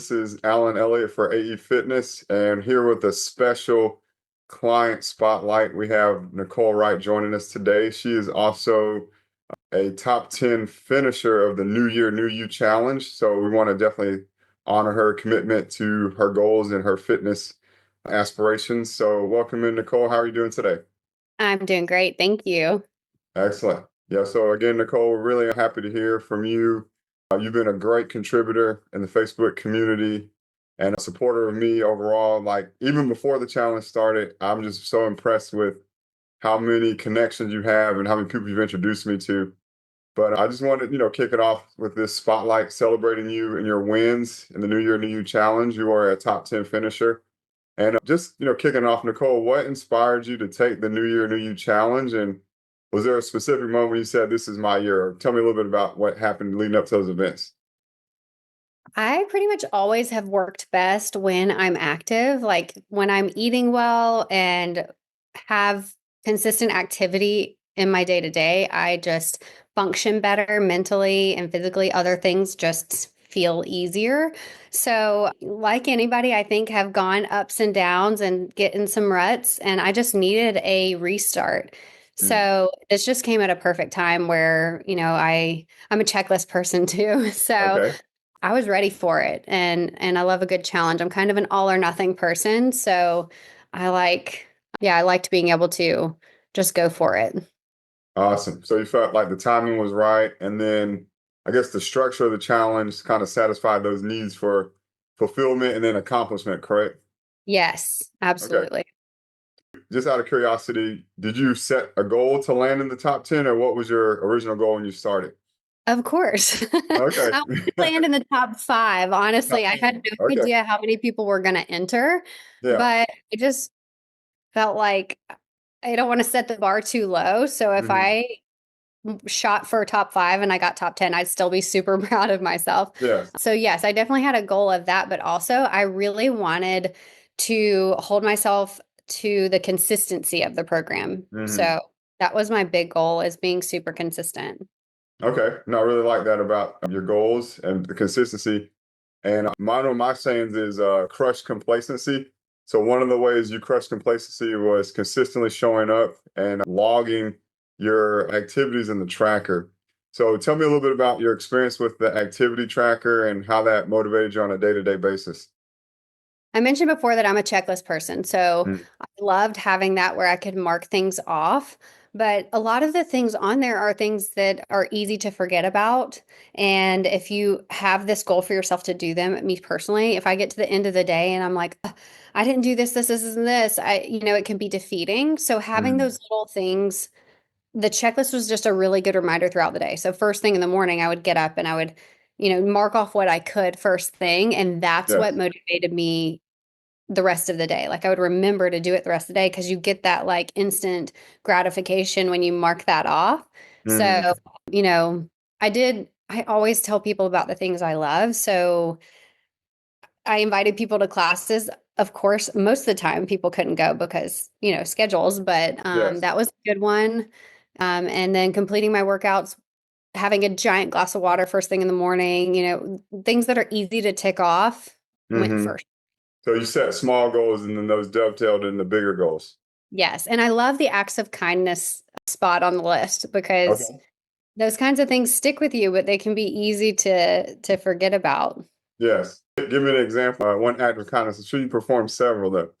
This is Alan Elliott for AE Fitness, and here with a special client spotlight, we have Nicole Wright joining us today. She is also a top 10 finisher of the New Year, New You Challenge. So we want to definitely honor her commitment to her goals and her fitness aspirations. So welcome in, Nicole. How are you doing today? I'm doing great. Thank you. Excellent. Yeah, so again, Nicole, we're really happy to hear from you. You've been a great contributor in the Facebook community and a supporter of me overall. Like, even before the challenge started, I'm just so impressed with how many connections you have and how many people you've introduced me to. But I just wanted, kick it off with this spotlight celebrating you and your wins in the New Year, New You Challenge. You are a top 10 finisher. And just, kicking off, Nicole, what inspired you to take the New Year, New You Challenge? And was there a specific moment when you said, this is my year? Or tell me a little bit about what happened leading up to those events. I pretty much always have worked best when I'm active, like when I'm eating well and have consistent activity in my day to day. I just function better mentally and physically. Other things just feel easier. So, like anybody, I think have gone ups and downs and get in some ruts, and I just needed a restart. Mm, So this just came at a perfect time where, I'm a checklist person too. So okay. I was ready for it, and I love a good challenge. I'm kind of an all or nothing person, so I like yeah, I liked being able to just go for it. Awesome. So you felt like the timing was right. And then I guess the structure of the challenge kind of satisfied those needs for fulfillment and then accomplishment, correct? Yes, Okay. absolutely. Just out of curiosity, did you set a goal to land in the top 10 or what was your original goal when you started? Of course. Okay. I wanted to land in the top five. Honestly, Top I 10. had no Okay. idea how many people were going to enter, Yeah. but I just felt like I don't want to set the bar too low. So if Hmm. I shot for top five and I got top 10, I'd still be super proud of myself. Yes. So, yes, I definitely had a goal of that, but also I really wanted to hold myself to the consistency of the program. Hmm. So, that was my big goal is being super consistent. Okay. No, I really like that about your goals and the consistency. And one of my sayings is crush complacency. So one of the ways you crush complacency was consistently showing up and logging your activities in the tracker. So tell me a little bit about your experience with the activity tracker and how that motivated you on a day-to-day basis. I mentioned before that I'm a checklist person. So Mm, I loved having that where I could mark things off. But a lot of the things on there are things that are easy to forget about. And if you have this goal for yourself to do them, me personally, if I get to the end of the day and I'm like, "Ugh, I didn't do this, and this, it can be defeating. So having mm, those little things, the checklist was just a really good reminder throughout the day. So first thing in the morning, I would get up and I would, mark off what I could first thing. And that's what yes. motivated me the rest of the day. Like I would remember to do it the rest of the day because you get that like instant gratification when you mark that off. Hmm. So, I always tell people about the things I love. So I invited people to classes. Of course, most of the time people couldn't go because, schedules, but Yes. that was a good one. And then completing my workouts, having a giant glass of water first thing in the morning, things that are easy to tick off went Hmm. first. So you set small goals and then those dovetailed into bigger goals. Yes. And I love the acts of kindness spot on the list because Okay. those kinds of things stick with you, but they can be easy to forget about. Yes. Give me an example. One act of kindness. I'm sure you performed several though.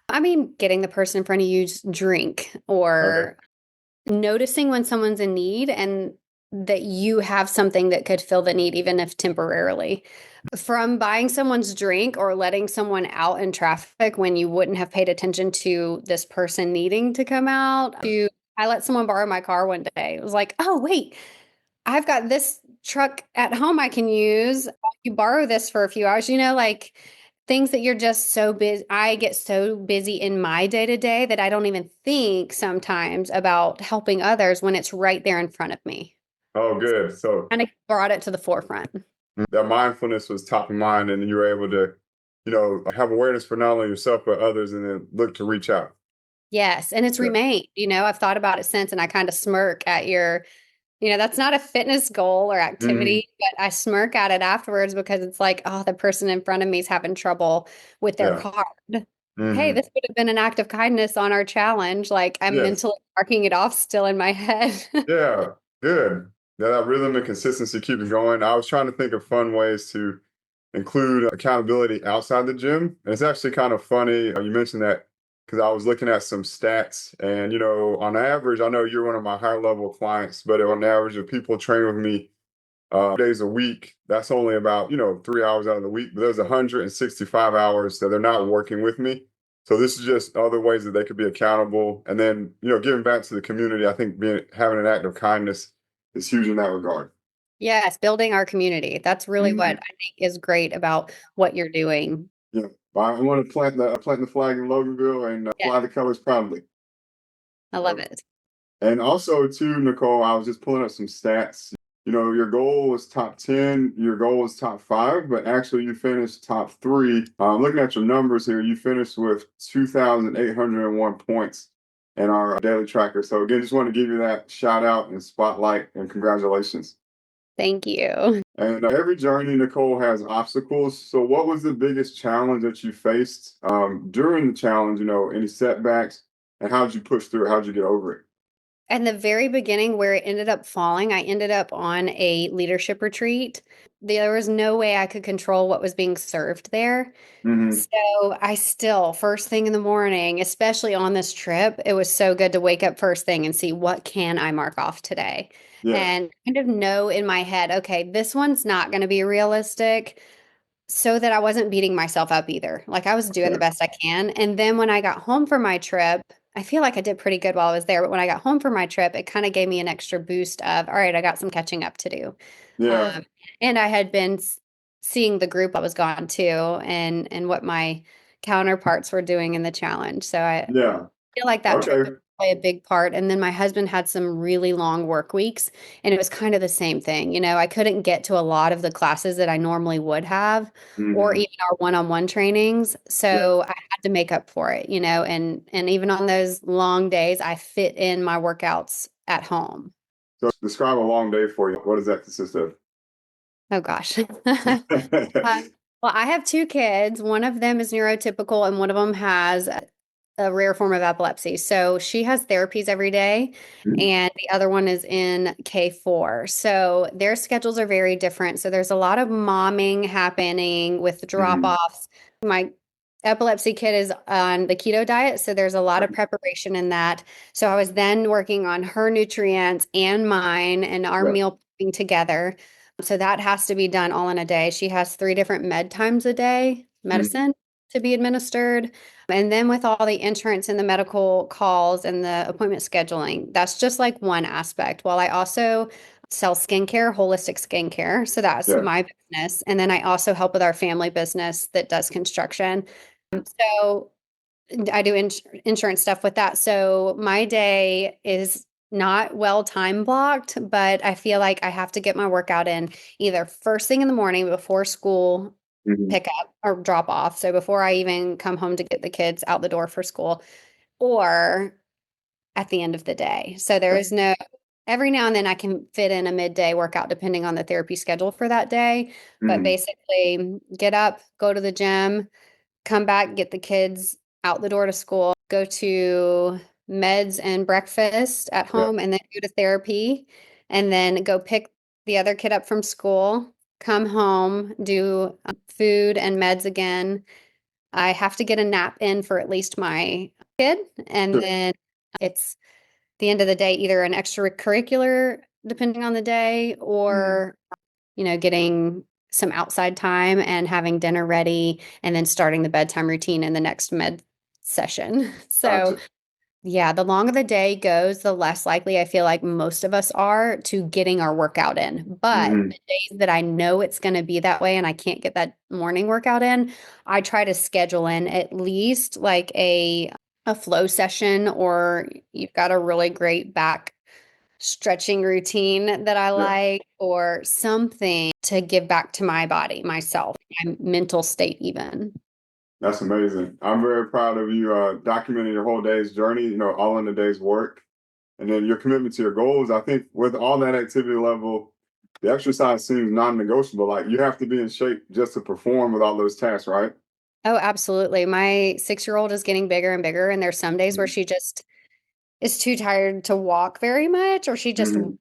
I mean, getting the person in front of you to drink Okay. or noticing when someone's in need and that you have something that could fill the need, even if temporarily. From buying someone's drink or letting someone out in traffic when you wouldn't have paid attention to this person needing to come out, to I let someone borrow my car one day. It was like, oh, wait, I've got this truck at home I can use. You borrow this for a few hours, like things that you're just so busy. I get so busy in my day to day that I don't even think sometimes about helping others when it's right there in front of me. Oh, good. So And I brought it to the forefront. that mindfulness was top of mind, and you were able to, have awareness for not only yourself but others, and then look to reach out. Yes. And it's Yeah. remained, I've thought about it since and I kind of smirk at your That's not a fitness goal or Hmm. activity, but I smirk at it afterwards because it's like, oh, the person in front of me is having trouble with their Yeah. card. Hey, Hmm. this would have been an act of kindness on our challenge. Like I'm Yes. mentally marking it off still in my head. Yeah. Good. Yeah, that rhythm and consistency keep it going. I was trying to think of fun ways to include accountability outside the gym. And it's actually kind of funny. You mentioned that because I was looking at some stats, and on average, I know you're one of my higher level clients, but on average, if people train with me days a week, that's only about 3 hours out of the week. But there's 165 hours that they're not working with me. So this is just other ways that they could be accountable, and then giving back to the community. I think being having an act of kindness is huge in that regard. Yes, building our community. That's really what Mhm. I think is great about what you're doing. Yeah, I want to plant the flag in Loganville and Yeah, fly the colors proudly. I love it. And also, too, Nicole, I was just pulling up some stats. Your goal was top 10, your goal was top five, but actually you finished top three. Looking at your numbers here, you finished with 2,801 points in our daily tracker. So, again, just want to give you that shout out and spotlight and congratulations. Thank you. And every journey, Nicole, has obstacles. So, what was the biggest challenge that you faced during the challenge? Any setbacks, and how did you push through it? How did you get over it? In the very beginning, where it ended up falling, I ended up on a leadership retreat. There was no way I could control what was being served there. Hmm. So I still, first thing in the morning, especially on this trip, it was so good to wake up first thing and see what can I mark off today Yeah. and kind of know in my head, okay, this one's not going to be realistic so that I wasn't beating myself up either. Like I was doing the Okay. best I can. And then when I got home from my trip, I feel like I did pretty good while I was there. But when I got home from my trip, it kind of gave me an extra boost of, all right, I got some catching up to do. Yeah. Um, and I had been seeing the group I was gone to and what my counterparts were doing in the challenge. So I Yeah. feel like that trip Okay. did play a big part. And then my husband had some really long work weeks, and it was kind of the same thing. I couldn't get to a lot of the classes that I normally would have, or Hmm. even our one-on-one trainings. Yeah. So I had to make up for it, and even on those long days, I fit in my workouts at home. So describe a long day for you. What does that consist of? Oh gosh. Well, I have two kids. One of them is neurotypical, and one of them has a rare form of epilepsy. So she has therapies every day, and the other one is in K4. So their schedules are very different. So there's a lot of momming happening with Hmm. drop-offs. My epilepsy kid is on the keto diet, so there's a lot of preparation in that. So I was then working on her nutrients and mine and our Yeah. meal prepping together. So that has to be done all in a day. She has three different med times a day, Hmm. medicine to be administered. And then with all the insurance and the medical calls and the appointment scheduling, that's just like one aspect. While I also sell skincare, holistic skincare. So that's Yeah. my business. And then I also help with our family business that does construction. So I do insurance stuff with that. So my day is not well time blocked, but I feel like I have to get my workout in either first thing in the morning before school Hmm. pick up or drop off. So before I even come home to get the kids out the door for school, or at the end of the day. So there is no, every now and then I can fit in a midday workout depending on the therapy schedule for that day. But Hmm. basically, get up, go to the gym, come back, get the kids out the door to school, go to meds and breakfast at Yeah. home, and then go to therapy, and then go pick the other kid up from school, come home, do food and meds again. I have to get a nap in for at least my kid, and Sure. then it's the end of the day, either an extracurricular, depending on the day, Hmm. or getting some outside time and having dinner ready and then starting the bedtime routine in the next med session. So, Gotcha. yeah, the longer the day goes, the less likely I feel like most of us are to getting our workout in. But Hmm. the days that I know it's going to be that way and I can't get that morning workout in, I try to schedule in at least like a flow session, or you've got a really great back stretching routine that I Yeah. like, or something to give back to my body, myself, my mental state, even. That's amazing. I'm very proud of you documenting your whole day's journey, all in a day's work. and then your commitment to your goals. I think with all that activity level, the exercise seems non-negotiable. Like you have to be in shape just to perform with all those tasks, right? Oh, absolutely. My 6-year-old is getting bigger and bigger, and there's some days where she just is too tired to walk very much, or she just Mm-hmm.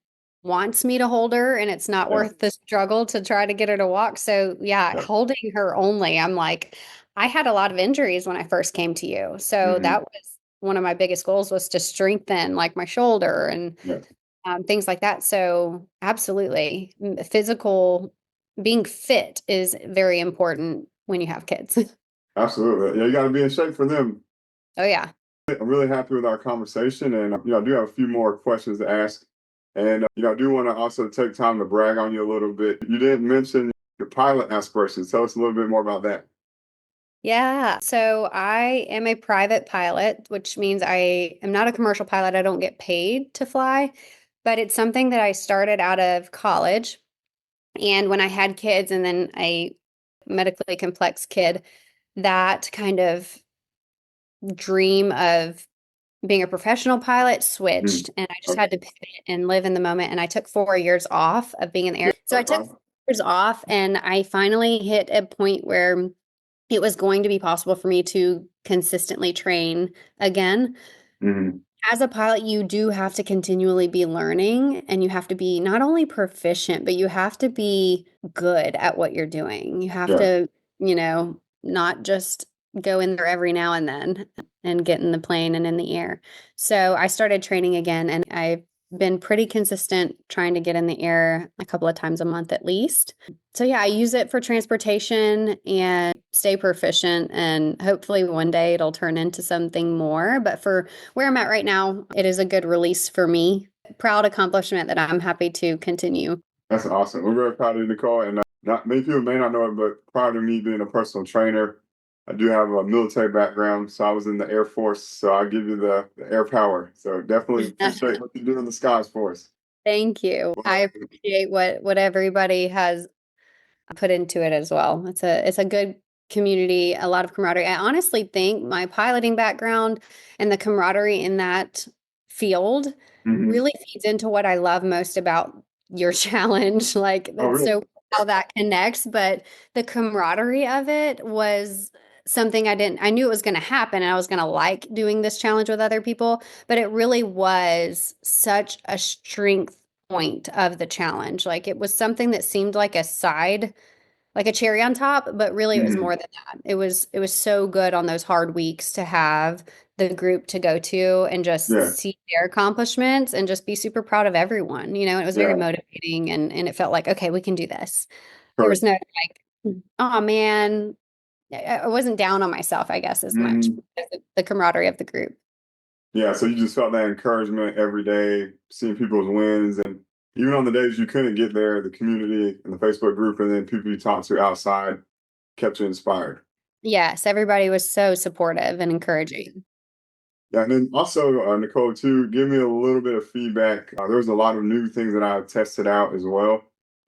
wants me to hold her, and it's not Yeah, worth the struggle to try to get her to walk. So, yeah, yeah. holding her only, I'm like, I had a lot of injuries when I first came to you. So Mm-hmm. that was one of my biggest goals was to strengthen like my shoulder and Yeah, things like that. So, absolutely, physical being fit is very important when you have kids. absolutely. Yeah, you got to be in shape for them. Oh, yeah. I'm really happy with our conversation, and I do have a few more questions to ask. And I do want to also take time to brag on you a little bit. You didn't mention your pilot aspirations. Tell us a little bit more about that. Yeah. So I am a private pilot, which means I am not a commercial pilot. I don't get paid to fly, but it's something that I started out of college. And when I had kids and then a medically complex kid, that kind of dream of being a professional pilot Mhm. switched, and I just Okay. had to pivot and live in the moment. And I took 4 years off of being in the air. Yeah, So I that's took fine. 4 years off, and I finally hit a point where it was going to be possible for me to consistently train again. Hmm. As a pilot, you do have to continually be learning and you have to be not only proficient, but you have to be good at what you're doing. You have Yeah, to, not just go in there every now and then and get in the plane and in the air. So I started training again and I've been pretty consistent trying to get in the air a couple of times a month at least. So yeah, I use it for transportation and stay proficient and hopefully one day it'll turn into something more. But for where I'm at right now, it is a good release for me. Proud accomplishment that I'm happy to continue. that's awesome. We're very proud of you, Nicole. And not many people may not know it, but prior to me being a personal trainer, I do have a military background. So I was in the Air Force. So I'll give you the air power. So definitely appreciate what you do in the skies for us. Thank you. I Well, appreciate what everybody has put into it as well. It's a good community, a lot of camaraderie. I honestly think my piloting background and the camaraderie in that field mhm. really feeds into what I love most about your challenge. Like Oh, it's really? so how that connects, but the camaraderie of it was something I knew it was going to happen and I was going to like doing this challenge with other people, but it really was such a strength point of the challenge. Like it was something that seemed like a side, like a cherry on top, but really it was Mhm. more than that. It was so good on those hard weeks to have the group to go to and just Yeah, see their accomplishments and just be super proud of everyone. It was very yeah, motivating and it felt like, okay, we can do this. There was correct. no like, oh man, I wasn't down on myself, I guess, as much Mhm. because of the camaraderie of the group. Yeah, so you just felt that encouragement every day, seeing people's wins, and even on the days you couldn't get there, the community and the Facebook group, and then people you talked to outside kept you inspired. Yes, everybody was so supportive and encouraging. Yeah, and then also, Nicole, too, give me a little bit of feedback. There was a lot of new things that I tested out as well.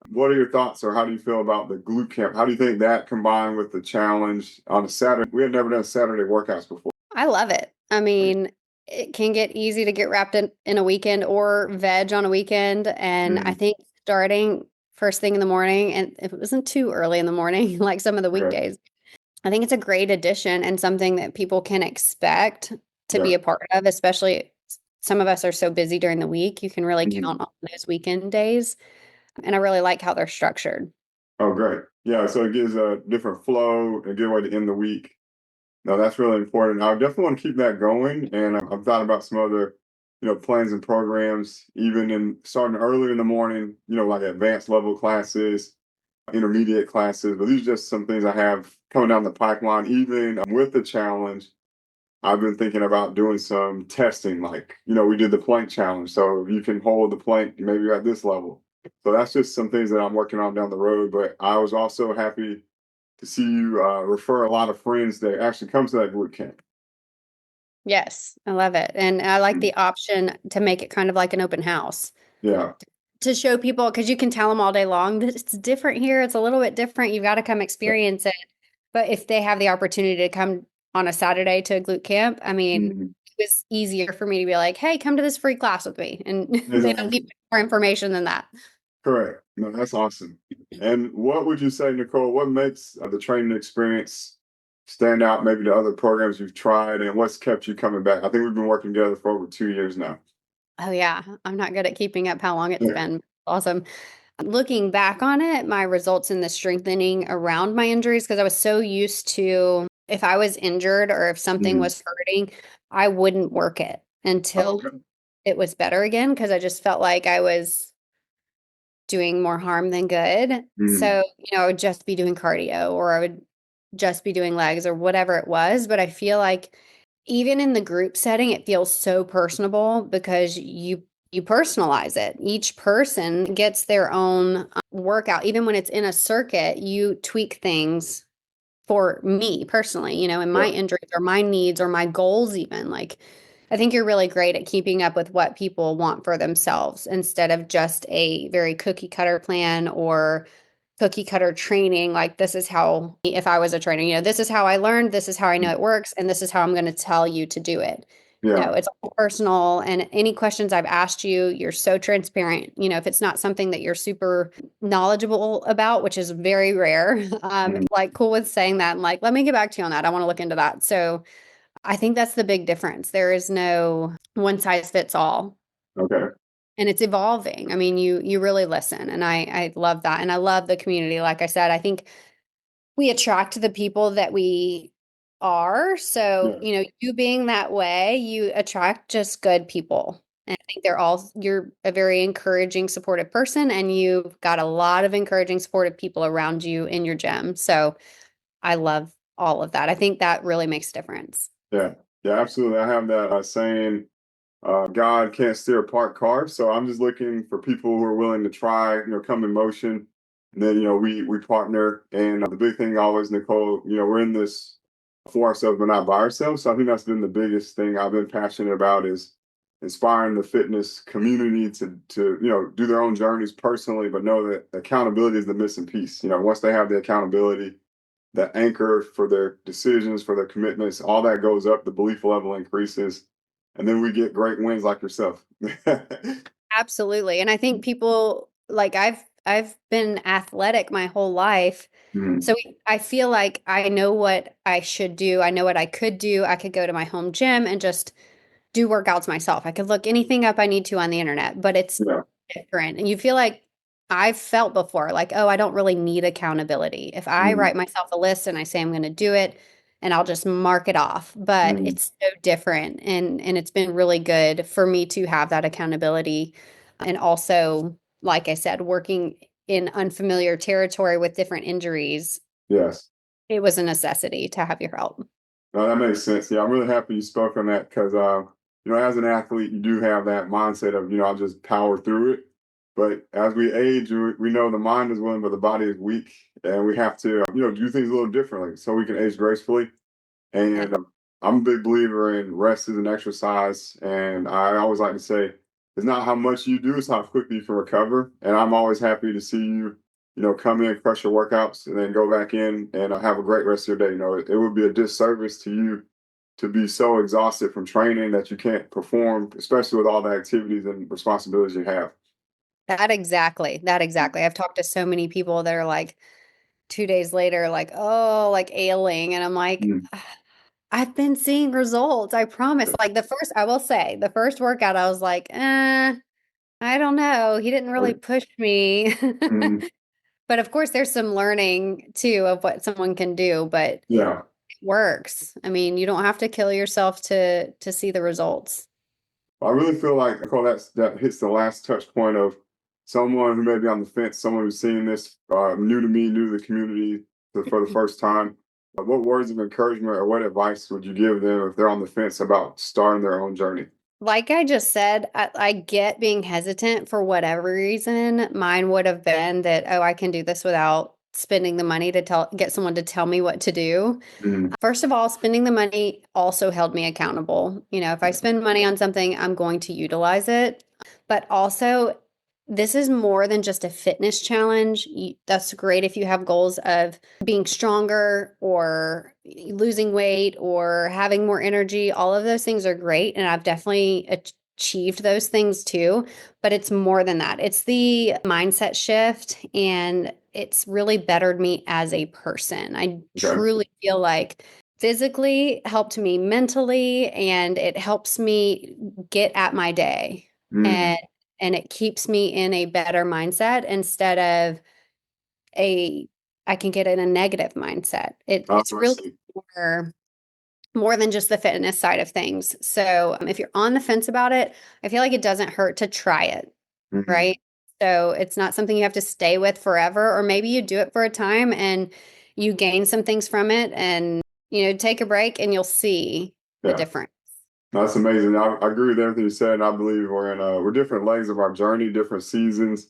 What are your thoughts, or how do you feel about the glute camp? How do you think that combined with the challenge on a Saturday? We had never done Saturday workouts before. I love it. I mean, it can get easy to get wrapped in a weekend or veg on a weekend. And I Mhm. think starting first thing in the morning, and if it wasn't too early in the morning, like some of the Okay. weekdays, I think it's a great addition and something that people can expect to be Yeah. a part of, especially some of us are so busy during the week. You can really Mhm. count on those weekend days. And I really like how they're structured. Oh, great. Yeah, so it gives a different flow, a good way to end the week. No, that's really important. I definitely want to keep that going, and I've thought about some other, plans and programs, even in starting early in the morning. Like advanced level classes, intermediate classes. But these are just some things I have coming down the pipeline. Even with the challenge, I've been thinking about doing some testing. Like, we did the plank challenge, so you can hold the plank maybe at this level. So that's just some things that I'm working on down the road. But I was also happy to see you refer a lot of friends that actually come to that boot camp. Yes, I love it. And I like Mm. the option to make it kind of like an open house. Yeah, To show people because you can tell them all day long that it's different here. It's a little bit different. You've got to come yeah. experience it. But if they have the opportunity to come on a Saturday to a glute camp, I mean, Mhm. was easier for me to be like, hey, come to this free class with me. And they don't Exactly. need more information than that. Correct. No, that's awesome. And what would you say, Nicole, what makes the training experience stand out, maybe to other programs you've tried, and what's kept you coming back? I think we've been working together for over 2 years now. Oh, yeah. I'm not good at keeping up how long it's Yeah. been. Awesome. Looking back on it, my results in the strengthening around my injuries, because I was so used to if I was injured or if something Mm. was hurting, I wouldn't work it Oh, until okay. it was better again, because I just felt like I was doing more harm than good. Mm. So, I would just be doing cardio or I would just be doing legs or whatever it was. But I feel like even in the group setting, it feels so personable because you personalize it. Each person gets their own workout. Even when it's in a circuit, you tweak things for me personally, and my Yeah. injuries or my needs or my goals even. Like, I think you're really great at keeping up with what people want for themselves instead of just a very cookie cutter plan or cookie cutter training. Like, this is how, if I was a trainer, this is how I learned, this is how I know it works, and this is how I'm going to tell you to do it. Yeah. No, it's all personal. And any questions I've asked you, you're so transparent. If it's not something that you're super knowledgeable about, which is very rare, Mm. like cool with saying that and like, let me get back to you on that. I want to look into that. So I think that's the big difference. There is no one size fits all. Okay. And it's evolving. I mean, you really listen. And I love that. And I love the community. Like I said, I think we attract the people that we are. So, Yeah. you being that way, you attract just good people. And I think you're a very encouraging, supportive person, and you've got a lot of encouraging, supportive people around you in your gym. So I love all of that. I think that really makes a difference. Yeah. Yeah. Absolutely. I have that saying. God can't steer a parked car, so I'm just looking for people who are willing to try, come in motion. And then, we partner. And the big thing always, Nicole, we're in this for ourselves, but not by ourselves. So I think that's been the biggest thing I've been passionate about is inspiring the fitness community to do their own journeys personally, but know that accountability is the missing piece. Once they have the accountability, the anchor for their decisions, for their commitments, all that goes up, the belief level increases, and then we get great wins like yourself. Absolutely. And I think people like I've been athletic my whole life. Mhm. So I feel like I know what I should do. I know what I could do. I could go to my home gym and just do workouts myself. I could look anything up I need to on the internet, but it's Yeah. different. And you feel like I've felt before, like, oh, I don't really need accountability. If I Mhm. write myself a list and I say I'm going to do it, and I'll just mark it off. But Mhm. it's so different, and it's been really good for me to have that accountability, and also, like I said, working in unfamiliar territory with different injuries. Yes. It was a necessity to have your help. No, that makes sense. Yeah, I'm really happy you spoke on that because, as an athlete, you do have that mindset of, I'll just power through it. But as we age, we know the mind is willing, but the body is weak. And we have to, do things a little differently so we can age gracefully. Yeah. And I'm a big believer in rest is an exercise. And I always like to say, it's not how much you do, it's how quickly you can recover. And I'm always happy to see you, come in, crush your workouts, and then go back in and have a great rest of your day. It would be a disservice to you to be so exhausted from training that you can't perform, especially with all the activities and responsibilities you have. That exactly. That exactly. I've talked to so many people that are like 2 days later, like, oh, like ailing. And I'm like, Mm. I've been seeing results. I promise. Like I will say, the first workout, I was like, I don't know. He didn't really Okay. push me. Mm. But of course, there's some learning too of what someone can do, but it Yeah. works. I mean, you don't have to kill yourself to see the results. I really feel like Nicole, that hits the last touch point of someone who may be on the fence, someone who's seeing this new to me, new to the community for the first time. What words of encouragement or what advice would you give them if they're on the fence about starting their own journey? Like I just said, I get being hesitant for whatever reason. Mine would have been that, oh, I can do this without spending the money to get someone to tell me what to do. Mm. First of all, spending the money also held me accountable. If I spend money on something, I'm going to utilize it. But also, this is more than just a fitness challenge. That's great if you have goals of being stronger or losing weight or having more energy. All of those things are great. And I've definitely achieved those things too. But it's more than that. It's the mindset shift, and it's really bettered me as a person. I Okay. truly feel like physically helped me mentally, and it helps me get at my day. Mm. And it keeps me in a better mindset instead of a I can get in a negative mindset. It's I really see. more more than just the fitness side of things. So if you're on the fence about it, I feel like it doesn't hurt to try it, Mhm. right? So it's not something you have to stay with forever, or maybe you do it for a time and you gain some things from it, and take a break and you'll see the Yeah. difference. That's amazing. I agree with everything you said, and I believe we're different legs of our journey, different seasons,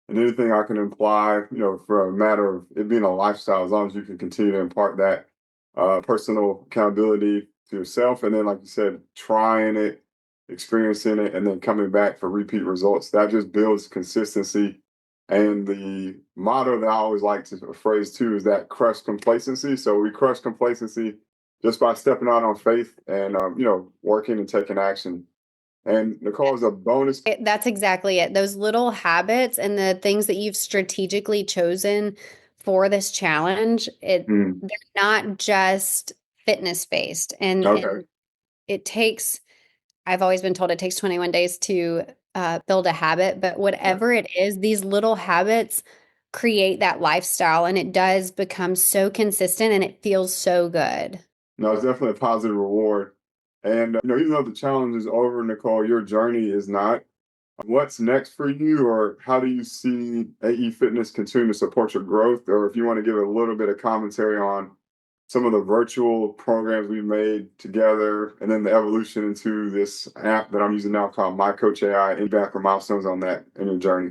and anything I can imply, for a matter of it being a lifestyle, as long as you can continue to impart that personal accountability to yourself, and then, like you said, trying it, experiencing it, and then coming back for repeat results. That just builds consistency. And the motto that I always like to phrase too is that crush complacency. So we crush complacency just by stepping out on faith and working and taking action. And Nicole is a bonus. That's exactly it. Those little habits and the things that you've strategically chosen for this challenge, Mm, they're not just fitness based. okay. And it takes, I've always been told it takes 21 days to build a habit, but Yeah. whatever it is, these little habits create that lifestyle, and it does become so consistent and it feels so good. No, it's definitely a positive reward. And even though the challenge is over, Nicole, your journey is not. What's next for you, or how do you see AE Fitness continue to support your growth? Or if you want to give a little bit of commentary on some of the virtual programs we made together, and then the evolution into this app that I'm using now called My Coach AI, and back or milestones on that in your journey.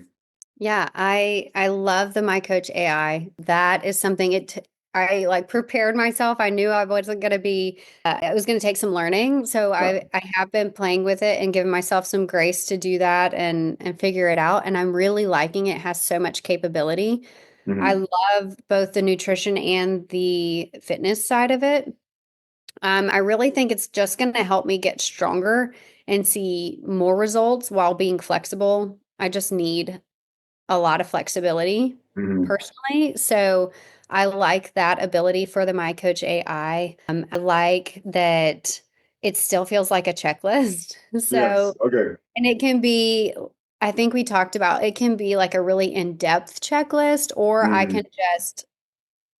Yeah, I love the My Coach AI. That is something I like prepared myself. I knew I wasn't going to be it was going to take some learning. So Yeah. I have been playing with it and giving myself some grace to do that and figure it out, and I'm really liking it. It has so much capability. I Hmm. love both the nutrition and the fitness side of it. I really think it's just going to help me get stronger and see more results while being flexible. I just need a lot of flexibility Hmm. personally. So I like that ability for the My Coach AI. I like that it still feels like a checklist. Yes. So, Okay. and it can be, I think we talked about it can be like a really in-depth checklist, or I Hmm. can just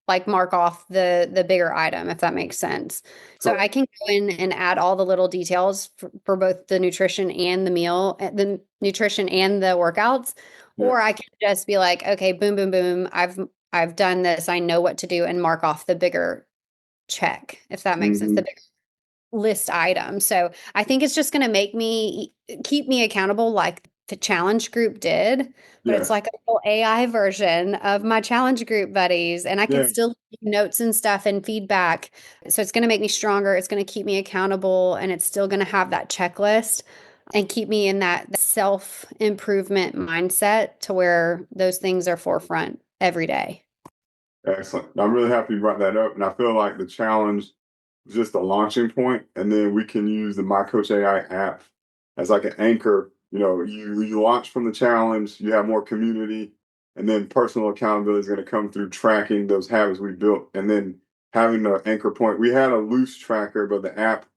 like mark off the bigger item, if that makes sense. So I Correct. can go in and add all the little details for both the nutrition and the meal, the nutrition and the workouts, or I Yes. can just be like, okay, boom, boom, boom, I've done this, I know what to do, and mark off the bigger check, if that makes sense, the Hmm. bigger list item. So I think it's just going to make me keep me accountable like the challenge group did, but it's Yes. like a little AI version of my challenge group buddies, and I can Yes. still leave notes and stuff and feedback. So it's going to make me stronger. It's going to keep me accountable, and it's still going to have that checklist and keep me in that self improvement mindset to where those things are forefront every day. Excellent. I'm really happy you brought that up. And I feel like the challenge is just a launching point, and then we can use the My Coach AI app as like an anchor. You launch from the challenge, you have more community, and then personal accountability is going to come through tracking those habits we built, and then having the anchor point. We had a loose tracker, but the app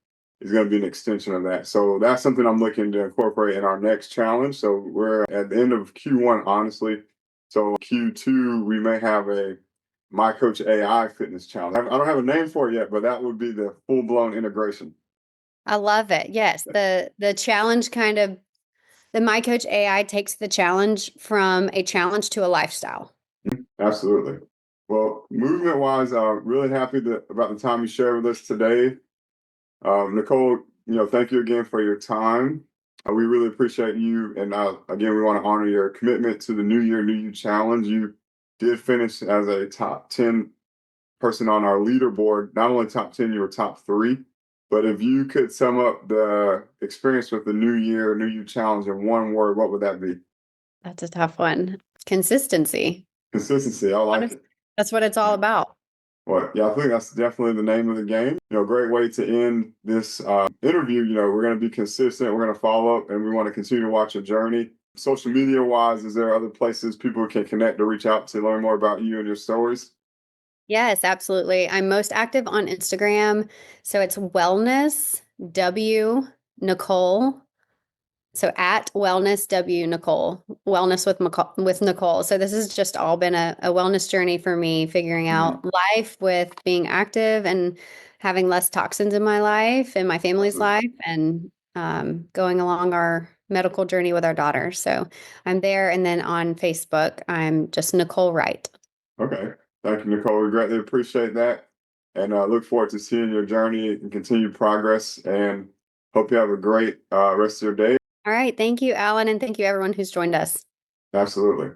is going to be an extension of that. So that's something I'm looking to incorporate in our next challenge. So we're at the end of Q1, honestly. So Q2, we may have a My Coach AI fitness challenge. I don't have a name for it yet, but that would be the full blown integration. I love it. Yes, the challenge kind of the My Coach AI takes the challenge from a challenge to a lifestyle. Absolutely. Well, movement wise, really happy about the time you shared with us today. Nicole, thank you again for your time. We really appreciate you. And again, we want to honor your commitment to the New Year, New You challenge. You did finish as a top 10 person on our leaderboard. Not only top 10, you were top three. But if you could sum up the experience with the New Year, New You challenge in one word, what would that be? That's a tough one. Consistency. Consistency. I like Honest- it. That's what it's all about. Well, yeah, I think that's definitely the name of the game. Great way to end this interview. We're going to be consistent. We're going to follow up, and we want to continue to watch your journey. Social media wise, is there other places people can connect or reach out to learn more about you and your stories? Yes, absolutely. I'm most active on Instagram. So it's wellness W Nicole. So at wellness W Nicole, wellness with Nicole. So this has just all been a wellness journey for me, figuring Mhm. out life with being active and having less toxins in my life and my family's Absolutely. life, and going along our medical journey with our daughter. So I'm there, and then on Facebook, I'm just Nicole Wright. Okay. Thank you, Nicole. We greatly appreciate that. And look forward to seeing your journey and continued progress. And hope you have a great rest of your day. All right, thank you, Alan, and thank you everyone who's joined us. Absolutely.